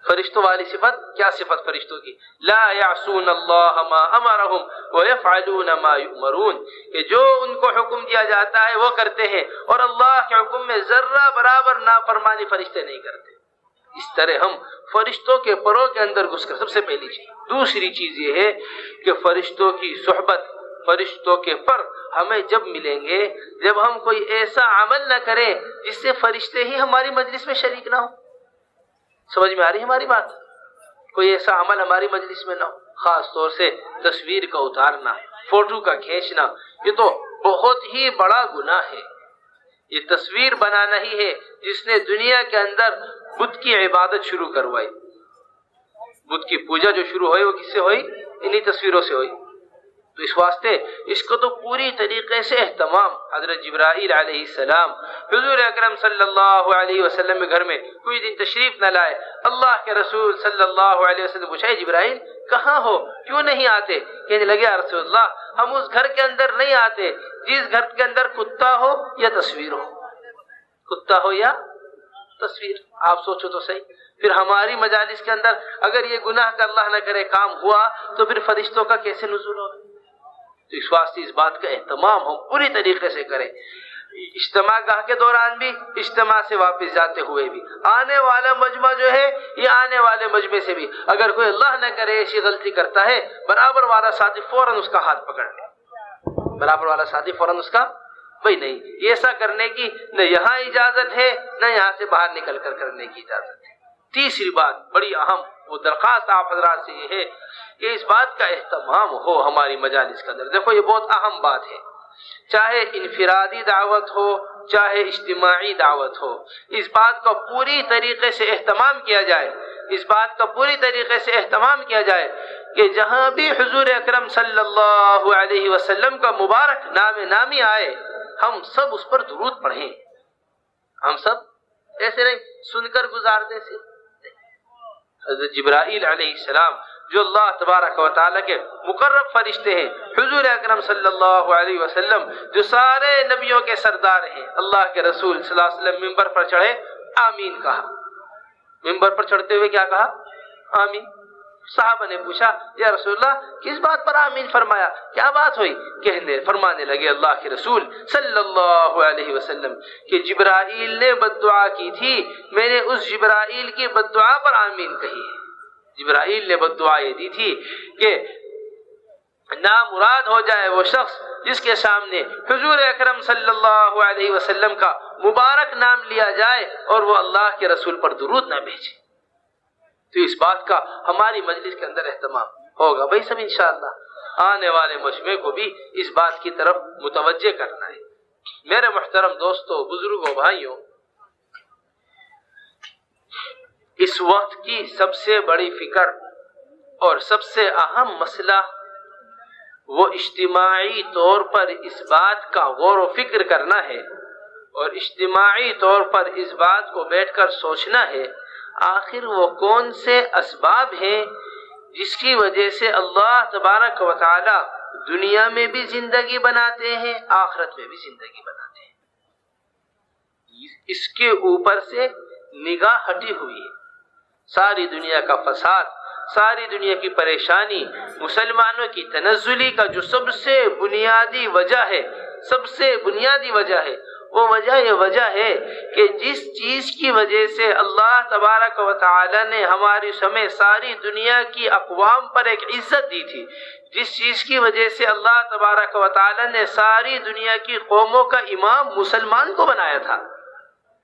فرشتوں والی صفت کیا صفت فرشتوں کی؟ لا یعصون اللہ ما امرہم ویفعلون ما یؤمرون، کہ جو ان کو حکم دیا جاتا ہے وہ کرتے ہیں اور اللہ کے حکم میں ذرہ برابر نافرمانی فرشتے نہیں کرتے۔ اس طرح ہم فرشتوں کے پروں کے اندر گھس کر، سب سے پہلی چیز۔ دوسری چیز یہ ہے کہ فرشتوں کی صحبت، فرشتوں کے پر ہمیں جب ملیں گے جب ہم کوئی ایسا عمل نہ کریں جس سے فرشتے ہی ہماری مجلس میں شریک نہ ہو۔ سمجھ میں آ رہی ہے ہماری بات؟ کوئی ایسا عمل ہماری مجلس میں نہ ہو، خاص طور سے تصویر کا اتارنا، فوٹو کا کھینچنا، یہ تو بہت ہی بڑا گناہ ہے۔ یہ تصویر بنانا ہی ہے جس نے دنیا کے اندر بت کی عبادت شروع کروائی۔ بت کی پوجا جو شروع ہوئی وہ کس سے ہوئی؟ انہی تصویروں سے ہوئی۔ تو اس واسطے اس کو تو پوری طریقے سے اہتمام، حضرت جبرائیل علیہ السلام حضور اکرم صلی اللہ علیہ وسلم کے گھر میں کوئی دن تشریف نہ لائے، اللہ کے رسول صلی اللہ علیہ وسلم پوچھا جبرائیل کہاں ہو، کیوں نہیں آتے؟ کہنے لگے یا رسول اللہ ہم اس گھر کے اندر نہیں آتے جس گھر کے اندر کتا ہو یا تصویر ہو، کتا ہو یا تصویر۔ آپ سوچو تو صحیح، پھر ہماری مجالس کے اندر اگر یہ گناہ کا اللہ نہ کرے کام ہوا تو پھر فرشتوں کا کیسے نزول ہوگا؟ تو اس واسطے اس بات کا اہتمام ہم پوری طریقے سے کریں، اجتماع گاہ کے دوران بھی، اجتماع سے واپس جاتے ہوئے بھی، آنے والا مجمع جو ہے یہ آنے والے مجمع سے بھی اگر کوئی اللہ نہ کرے ایسی غلطی کرتا ہے، برابر والا ساتھی فوراً اس کا ہاتھ پکڑ لے، برابر والا ساتھی فوراً اس کا، بھائی نہیں ایسا کرنے کی نہ یہاں اجازت ہے نہ یہاں سے باہر نکل کر کرنے کی اجازت ہے۔ تیسری بات بڑی اہم وہ درخواست آپ حضرات سے یہ ہے کہ اس بات کا اہتمام ہو ہماری مجالس کے اندر۔ دیکھو یہ بہت اہم بات ہے، چاہے انفرادی دعوت ہو چاہے اجتماعی دعوت ہو، اس بات کا پوری طریقے سے اہتمام کیا جائے، اس بات کا پوری طریقے سے اہتمام کیا جائے کہ جہاں بھی حضور اکرم صلی اللہ علیہ وسلم کا مبارک نام نامی آئے ہم سب اس پر درود پڑھیں۔ ہم سب ایسے نہیں سن کر گزار دیں صرف۔ حضرت جبرائیل علیہ السلام جو اللہ تبارک و تعالیٰ کے مقرب فرشتے ہیں، حضور اکرم صلی اللہ علیہ وسلم جو سارے نبیوں کے سردار ہیں، اللہ کے رسول صلی اللہ علیہ وسلم ممبر پر چڑھے آمین کہا، ممبر پر چڑھتے ہوئے کیا کہا؟ آمین۔ صحابہ نے پوچھا یا رسول اللہ کس بات پر آمین فرمایا، کیا بات ہوئی؟ فرمانے لگے اللہ کے رسول صلی اللہ علیہ وسلم کہ جبرائیل نے بد دعا کی تھی، میں نے اس جبرائیل کی بد دعا پر آمین کہی ہے۔ جبرائیل نے بد دعا یہ دی تھی کہ نامراد ہو جائے وہ شخص جس کے سامنے حضور اکرم صلی اللہ علیہ وسلم کا مبارک نام لیا جائے اور وہ اللہ کے رسول پر درود نہ بھیجے۔ تو اس بات کا ہماری مجلس کے اندر اہتمام ہوگا بھائی سب انشاءاللہ، آنے والے مجمع کو بھی اس بات کی طرف متوجہ کرنا ہے۔ میرے محترم دوستو، بزرگوں، بھائیوں، اس وقت کی سب سے بڑی فکر اور سب سے اہم مسئلہ وہ اجتماعی طور پر اس بات کا غور و فکر کرنا ہے اور اجتماعی طور پر اس بات کو بیٹھ کر سوچنا ہے آخر وہ کون سے اسباب ہیں جس کی وجہ سے اللہ تبارک و تعالی دنیا میں بھی زندگی بناتے ہیں، آخرت میں بھی زندگی بناتے ہیں۔ اس کے اوپر سے نگاہ ہٹی ہوئی ہے۔ ساری دنیا کا فساد، ساری دنیا کی پریشانی، مسلمانوں کی تنزلی کا جو سب سے بنیادی وجہ ہے، سب سے بنیادی وجہ ہے، وہ یہ وجہ ہے کہ جس چیز کی وجہ سے اللہ تبارک و تعالی نے ہماری سمیت ساری دنیا کی اقوام پر ایک عزت دی تھی، جس چیز کی وجہ سے اللہ تبارک و تعالی نے ساری دنیا کی قوموں کا امام مسلمان کو بنایا تھا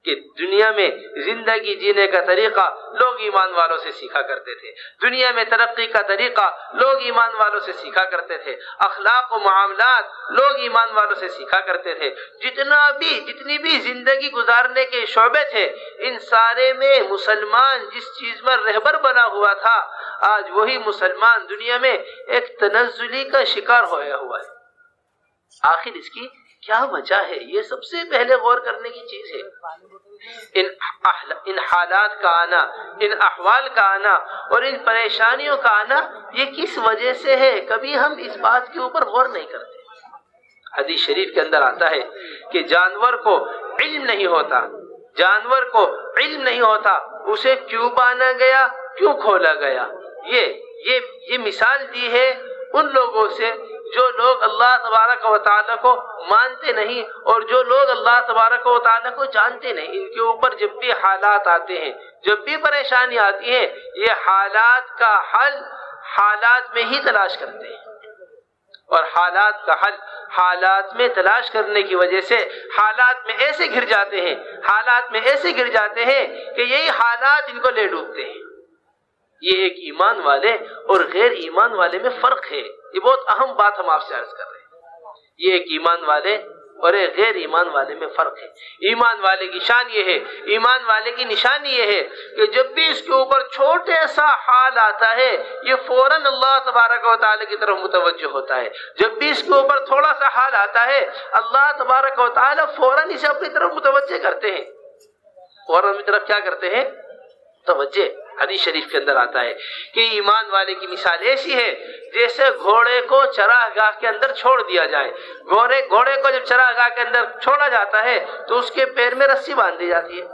کہ دنیا میں زندگی جینے کا طریقہ لوگ ایمان والوں سے سیکھا کرتے تھے، دنیا میں ترقی کا طریقہ لوگ ایمان والوں سے سیکھا کرتے تھے، اخلاق و معاملات لوگ ایمان والوں سے سیکھا کرتے تھے، جتنی بھی زندگی گزارنے کے شعبے تھے ان سارے میں مسلمان جس چیز میں رہبر بنا ہوا تھا، آج وہی مسلمان دنیا میں ایک تنزلی کا شکار ہویا ہوا ہے۔ آخر اس کی کیا وجہ ہے؟ یہ سب سے پہلے غور کرنے کی چیز ہے۔ ان حالات کا آنا، ان احوال کا آنا اور ان پریشانیوں کا آنا یہ کس وجہ سے ہے؟ کبھی ہم اس بات کے اوپر غور نہیں کرتے۔ حدیث شریف کے اندر آتا ہے کہ جانور کو علم نہیں ہوتا، جانور کو علم نہیں ہوتا اسے کیوں بانا گیا، کیوں کھولا گیا؟ یہ مثال دی ہے ان لوگوں سے جو لوگ اللہ تبارک و تعالیٰ کو مانتے نہیں اور جو لوگ اللہ تبارک و تعالیٰ کو جانتے نہیں. ان کے اوپر جب بھی حالات آتے ہیں، جب بھی پریشانی آتی ہے، یہ حالات کا حل حالات میں ہی تلاش کرتے ہیں، اور حالات کا حل حالات میں تلاش کرنے کی وجہ سے حالات میں ایسے گر جاتے ہیں کہ یہی حالات ان کو لے ڈوبتے ہیں. یہ ایک ایمان والے اور غیر ایمان والے میں فرق ہے. یہ بہت اہم بات ہم آپ سے عرض کر رہے ہیں. یہ ایک ایمان والے اور ایک غیر ایمان والے میں فرق ہے. ایمان والے کی شان یہ ہے، ایمان والے کی نشانی یہ ہے کہ جب بھی اس کے اوپر چھوٹے سا حال آتا ہے، یہ فوراً اللہ تبارک و تعالی کی طرف متوجہ ہوتا ہے. جب بھی اس کے اوپر تھوڑا سا حال آتا ہے، اللہ تبارک و تعالی فوراً اسے اپنی طرف متوجہ کرتے ہیں. فوراً اپنی طرف کیا کرتے ہیں؟ توجہ. حدیث شریف کے اندر آتا ہے کہ ایمان والے کی مثال ایسی ہے جیسے گھوڑے کو چراگاہ کے اندر چھوڑ دیا جائے. گھوڑے کو جب چراگاہ کے اندر چھوڑا جاتا ہے تو اس کے پیر میں رسی باندھ دی جاتی ہے.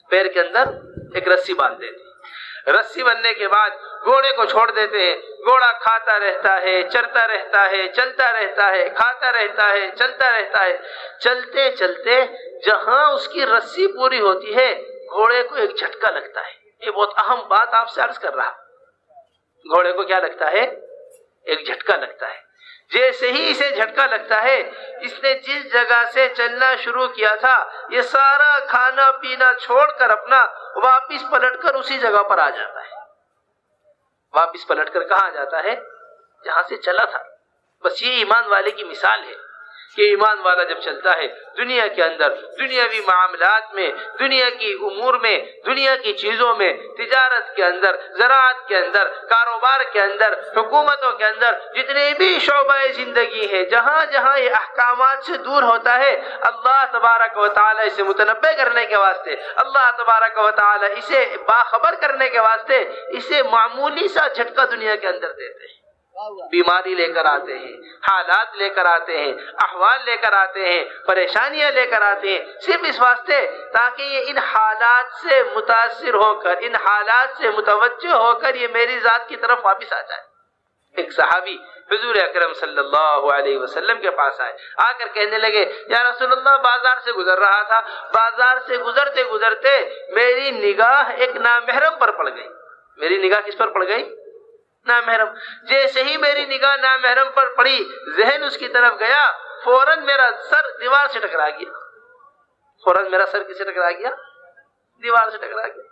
پیر کے اندر ایک رسی باندھ دیتی ہے. رسی بننے کے بعد گھوڑے کو چھوڑ دیتے ہیں. گھوڑا کھاتا رہتا ہے، چرتا رہتا ہے، چلتا رہتا ہے، کھاتا رہتا ہے، چلتا رہتا ہے. چلتے چلتے جہاں اس کی رسی پوری ہوتی ہے، گھوڑے کو ایک جھٹکا لگتا ہے. یہ بہت اہم بات آپ سے عرض کر رہا. گھوڑے کو کیا لگتا ہے؟ ایک جھٹکا لگتا ہے. جیسے ہی اسے جھٹکا لگتا ہے، اس نے جس جگہ سے چلنا شروع کیا تھا یہ سارا کھانا پینا چھوڑ کر اپنا واپس پلٹ کر اسی جگہ پر آ جاتا ہے. واپس پلٹ کر کہاں آ جاتا ہے؟ جہاں سے چلا تھا. بس یہ ایمان والے کی مثال ہے کہ ایمان والا جب چلتا ہے دنیا کے اندر، دنیاوی معاملات میں، دنیا کی امور میں، دنیا کی چیزوں میں، تجارت کے اندر، زراعت کے اندر، کاروبار کے اندر، حکومتوں کے اندر، جتنے بھی شعبہ زندگی ہے، جہاں جہاں یہ احکامات سے دور ہوتا ہے، اللہ تبارک و تعالی اسے متنبع کرنے کے واسطے، اللہ تبارک و تعالی اسے باخبر کرنے کے واسطے اسے معمولی سا جھٹکا دنیا کے اندر دیتے ہیں. بیماری لے کر آتے ہیں، حالات لے کر آتے ہیں، احوال لے کر آتے ہیں، پریشانیاں لے کر آتے ہیں، صرف اس واسطے تاکہ یہ ان حالات سے متاثر ہو کر، ان حالات سے متوجہ ہو کر یہ میری ذات کی طرف واپس آ جائے. ایک صحابی حضور اکرم صلی اللہ علیہ وسلم کے پاس آئے، آ کر کہنے لگے یا رسول اللہ، بازار سے گزر رہا تھا، بازار سے گزرتے گزرتے میری نگاہ ایک نامحرم پر پڑ گئی. میری نگاہ کس پر پڑ گئی؟ نامحرم. جیسے ہی میری نگاہ نامحرم پر پڑی، ذہن اس کی طرف گیا، فوراً میرا سر دیوار سے ٹکرا گیا. فوراً میرا سر کس سے ٹکرا گیا؟ دیوار سے ٹکرا گیا.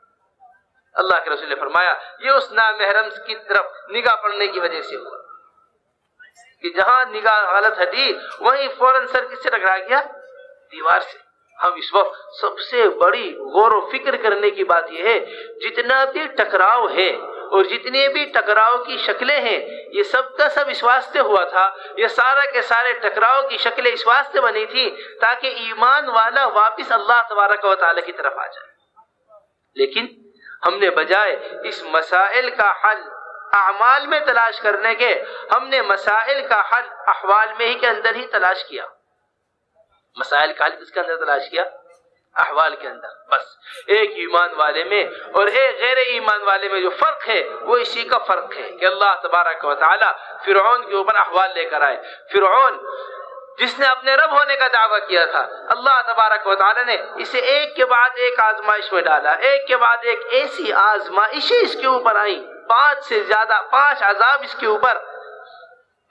اللہ کے رسول نے فرمایا یہ اس نامحرم کی طرف نگاہ پڑنے کی وجہ سے ہوا کہ جہاں نگاہ غلط ہٹی وہیں فوراً سر کس سے ٹکرا گیا؟ دیوار سے. ہم اس وقت سب سے بڑی غور و فکر کرنے کی بات یہ ہے، جتنا بھی ٹکراؤ ہے اور جتنے بھی ٹکراؤ کی شکلیں ہیں، یہ سب کا سب اس واسطے ہوا تھا، یہ سارا کے سارے ٹکراؤ کی شکلیں اس واسطے بنی تھی تاکہ ایمان والا واپس اللہ تبارک و تعالی کی طرف آ جائے. لیکن ہم نے بجائے اس مسائل کا حل اعمال میں تلاش کرنے کے، ہم نے مسائل کا حل احوال میں ہی کے اندر ہی تلاش کیا. مسائل کا حل کس کے اندر تلاش کیا؟ احوال کے اندر. بس ایک ایمان والے میں اور ایک غیر ایمان والے میں جو فرق ہے وہ اسی کا فرق ہے کہ اللہ تبارک و تعالی فرعون کے اوپر احوال لے کر آئے. فرعون جس نے اپنے رب ہونے کا دعویٰ کیا تھا، اللہ تبارک و تعالی نے اسے ایک کے بعد ایک آزمائش میں ڈالا، ایک کے بعد ایک ایسی آزمائشیں اس کے اوپر آئیں، 5 سے زیادہ 5 عذاب اس کے اوپر.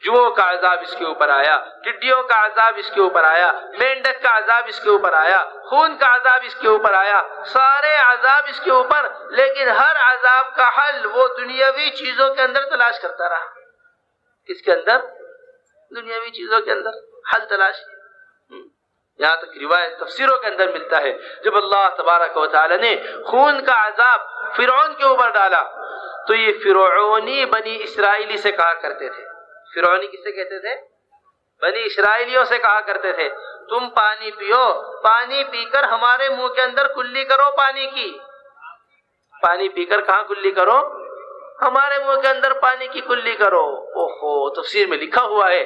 جوؤں کا عذاب اس کے اوپر آیا، ٹڈیوں کا عذاب اس کے اوپر آیا، مینڈک کا عذاب اس کے اوپر آیا، خون کا عذاب اس کے اوپر آیا، سارے عذاب اس کے اوپر. لیکن ہر عذاب کا حل وہ دنیاوی چیزوں کے اندر تلاش کرتا رہا. کس کے اندر؟ دنیاوی چیزوں کے اندر حل تلاش. یہاں تک روایت تفسیروں کے اندر ملتا ہے جب اللہ تبارک و تعالی نے خون کا عذاب فرعون کے اوپر ڈالا تو یہ فرعونی بنی اسرائیلی سے کہا کرتے تھے. فرعونی کس سے کہتے تھے؟ بنی اسرائیلیوں سے کہا کرتے تھے تم پانی پیو، پانی پی کر ہمارے منہ کے اندر کلی کرو پانی کی. پانی پی کر کہاں کلی کرو؟ ہمارے منہ کے اندر پانی کی کلی کرو۔ اوہو، تفسیر میں لکھا ہوا ہے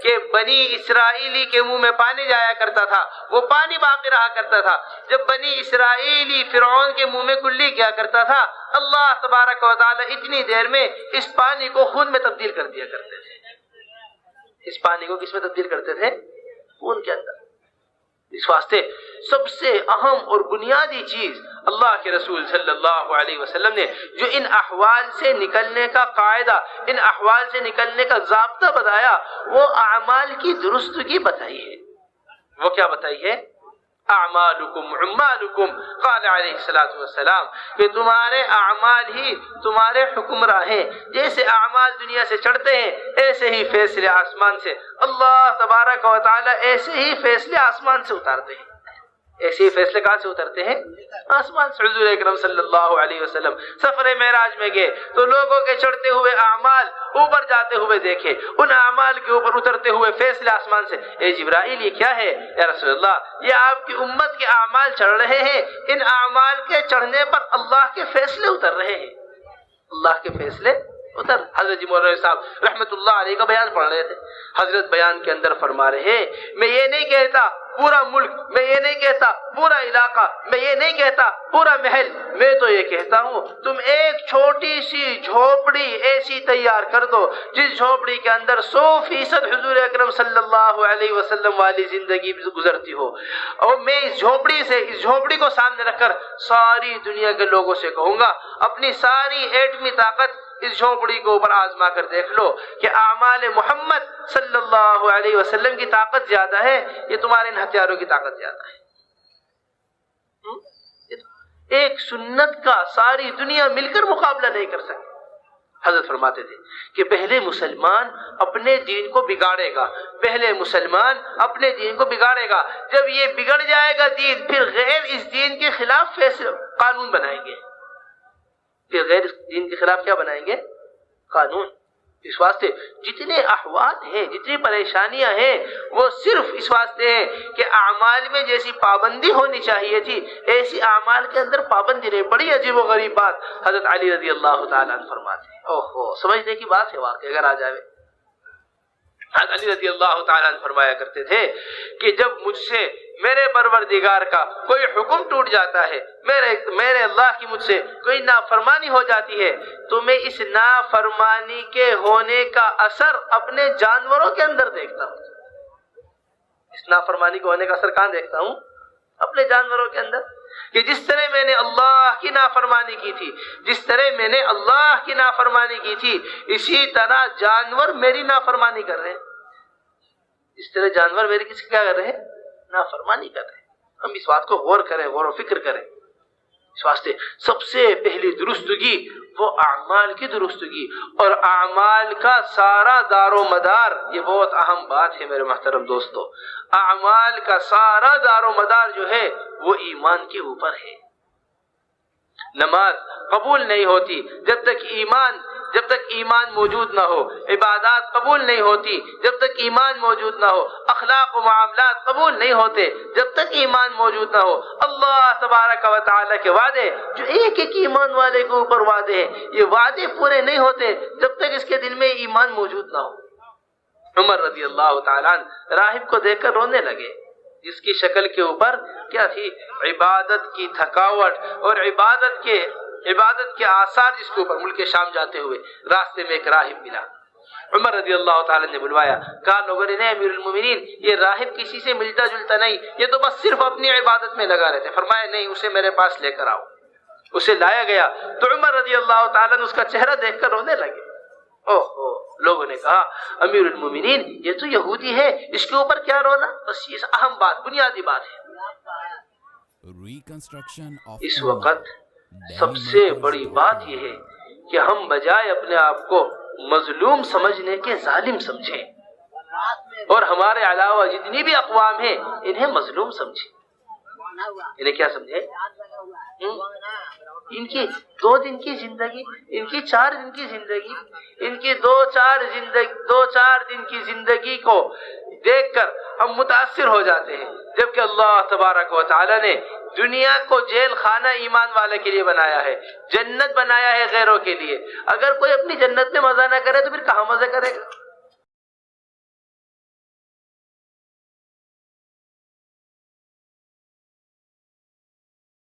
کہ بنی اسرائیلی کے منہ میں پانی جایا کرتا تھا، وہ پانی باقی رہا کرتا تھا۔ جب بنی اسرائیلی فرعون کے منہ میں کلی کیا کرتا تھا، اللہ تبارک و تعالی اتنی دیر میں اس پانی کو خون میں تبدیل کر دیا کرتے تھے۔ اس پانی کو کس میں تبدیل کرتے تھے؟ خون کے اندر۔ اس واسطے سب سے اہم اور بنیادی چیز اللہ کے رسول صلی اللہ علیہ وسلم نے جو ان احوال سے نکلنے کا قاعدہ، ان احوال سے نکلنے کا ضابطہ بتایا، وہ اعمال کی درستگی بتائی ہے۔ وہ کیا بتائی ہے؟ اعمالکم عمالکم، قال علیہ الصلوۃ والسلام کہ تمہارے اعمال ہی تمہارے حکمراں ہیں۔ جیسے اعمال دنیا سے چڑھتے ہیں ایسے ہی فیصلے آسمان سے اللہ تبارک و تعالی ایسے ہی فیصلے آسمان سے اتارتے ہیں۔ ایسے ہی فیصلے کہاں سے اترتے ہیں؟ آسمان سے۔ حضور اکرم صلی اللہ علیہ وسلم سفر معراج میں گئے تو لوگوں کے چڑھتے ہوئے اعمال اوپر جاتے ہوئے دیکھے، ان اعمال کے اوپر اترتے ہوئے فیصلے آسمان سے۔ اے جبرائیل، یہ کیا ہے یا رسول اللہ؟ یہ آپ کی امت کے اعمال چڑھ رہے ہیں، ان اعمال کے چڑھنے پر اللہ کے فیصلے اتر رہے ہیں، اللہ کے فیصلے اتر۔ حضرت مولانا صاحب رحمت اللہ علیہ کا بیان پڑھ رہے تھے، حضرت بیان کے اندر فرما رہے ہیں میں یہ نہیں کہتا پورا ملک، میں یہ نہیں کہتا پورا علاقہ، میں یہ نہیں کہتا پورا محل، میں تو یہ کہتا ہوں تم ایک چھوٹی سی جھوپڑی ایسی تیار کر دو جس جھوپڑی کے اندر 100% حضور اکرم صلی اللہ علیہ وسلم والی زندگی گزرتی ہو، اور میں اس جھوپڑی کو سامنے رکھ کر ساری دنیا کے لوگوں سے کہوں گا اپنی ساری ایٹمی طاقت اس جھوپڑی کو اوپر آزما کر دیکھ لو کہ اعمال محمد صلی اللہ علیہ وسلم کی طاقت زیادہ ہے، یہ تمہارے ان ہتھیاروں کی طاقت زیادہ ہے۔ ایک سنت کا ساری دنیا مل کر مقابلہ نہیں کر سکتی۔ حضرت فرماتے تھے کہ پہلے مسلمان اپنے دین کو بگاڑے گا، پہلے مسلمان اپنے دین کو بگاڑے گا، جب یہ بگڑ جائے گا دین، پھر غیر اس دین کے خلاف فیصلے قانون بنائیں گے، پھر غیر دین کے خلاف کیا بنائیں گے؟ قانون۔ اس واسطے جتنے احوال ہیں، جتنی پریشانیاں ہیں، وہ صرف اس واسطے ہیں کہ اعمال میں جیسی پابندی ہونی چاہیے تھی ایسی اعمال کے اندر پابندی نہیں۔ بڑی عجیب و غریب بات حضرت علی رضی اللہ تعالیٰ عنہ فرماتے ہیں، اوہو، سمجھنے کی بات ہے واقعی اگر آ جائے۔ حضرت علی رضی اللہ تعالیٰ عنہ فرمایا کرتے تھے کہ جب مجھ سے میرے پروردگار کا کوئی حکم ٹوٹ جاتا ہے، میرے اللہ کی مجھ سے کوئی نافرمانی ہو جاتی ہے، تو میں اس نافرمانی کے ہونے کا اثر اپنے جانوروں کے اندر دیکھتا ہوں۔ اس نافرمانی کے ہونے کا اثر کہاں دیکھتا ہوں؟ اپنے جانوروں کے اندر، کہ جس طرح میں نے اللہ کی نافرمانی کی تھی، جس طرح میں نے اللہ کی نافرمانی کی تھی، اسی طرح جانور میری نافرمانی کر رہے ہیں، اس طرح جانور میری کس کی کیا کر رہے ہیں؟ نافرمانی کر رہے ہیں۔ ہم اس بات کو غور کریں، غور و فکر کریں۔ اس واسطے سب سے پہلی درستگی وہ اعمال کی درستگی، اور اعمال کا سارا دار و مدار، یہ بہت اہم بات ہے میرے محترم دوستو، اعمال کا سارا دار و مدار جو ہے وہ ایمان کے اوپر ہے۔ نماز قبول نہیں ہوتی جب تک ایمان موجود نہ ہو، عبادات قبول نہیں ہوتی جب تک ایمان موجود نہ ہو، اخلاق و معاملات قبول نہیں ہوتے جب تک ایمان موجود نہ ہو۔ اللہ تبارک و تعالیٰ کے وعدے جو ایک ایک ایمان والے کے اوپر وعدے ہیں، یہ وعدے پورے نہیں ہوتے جب تک اس کے دل میں ایمان موجود نہ ہو۔ عمر رضی اللہ تعالیٰ عنہ راہب کو دیکھ کر رونے لگے، جس کی شکل کے اوپر کیا تھی؟ عبادت کی تھکاوٹ اور عبادت کے آثار، جس کے اوپر ملک شام جاتے ہوئے راستے میں ایک راہب ملا۔ عمر رضی اللہ تعالیٰ نے بلوایا، کہا لوگوں نے، نہیں امیر المومنین، یہ راہب کسی سے ملتا جلتا نہیں، یہ تو بس صرف اپنی عبادت میں لگا رہتے۔ فرمایا نہیں، اسے میرے پاس لے کر آؤ۔ اسے لایا گیا تو عمر رضی اللہ تعالیٰ نے اس کا چہرہ دیکھ کر رونے لگے۔ اوہو، لوگوں نے کہا امیر المومنین یہ تو یہودی ہے، اس کے اوپر کیا رونا؟ بس یہ اہم بات، بنیادی بات ہے۔ اس وقت سب سے بڑی بات یہ ہے کہ ہم بجائے اپنے آپ کو مظلوم سمجھنے کے ظالم سمجھیں، اور ہمارے علاوہ جتنی بھی اقوام ہیں انہیں مظلوم سمجھیں۔ انہیں کیا سمجھیں؟ ان کی 2 دن کی زندگی، ان کی 4 دن کی زندگی، ان کی 2-4 دن کی زندگی کو دیکھ کر ہم متاثر ہو جاتے ہیں، جبکہ اللہ تبارک و تعالی نے دنیا کو جیل خانہ ایمان والے کے لیے بنایا ہے، جنت بنایا ہے غیروں کے لیے۔ اگر کوئی اپنی جنت میں مزہ نہ کرے تو پھر کہاں مزے کرے گا؟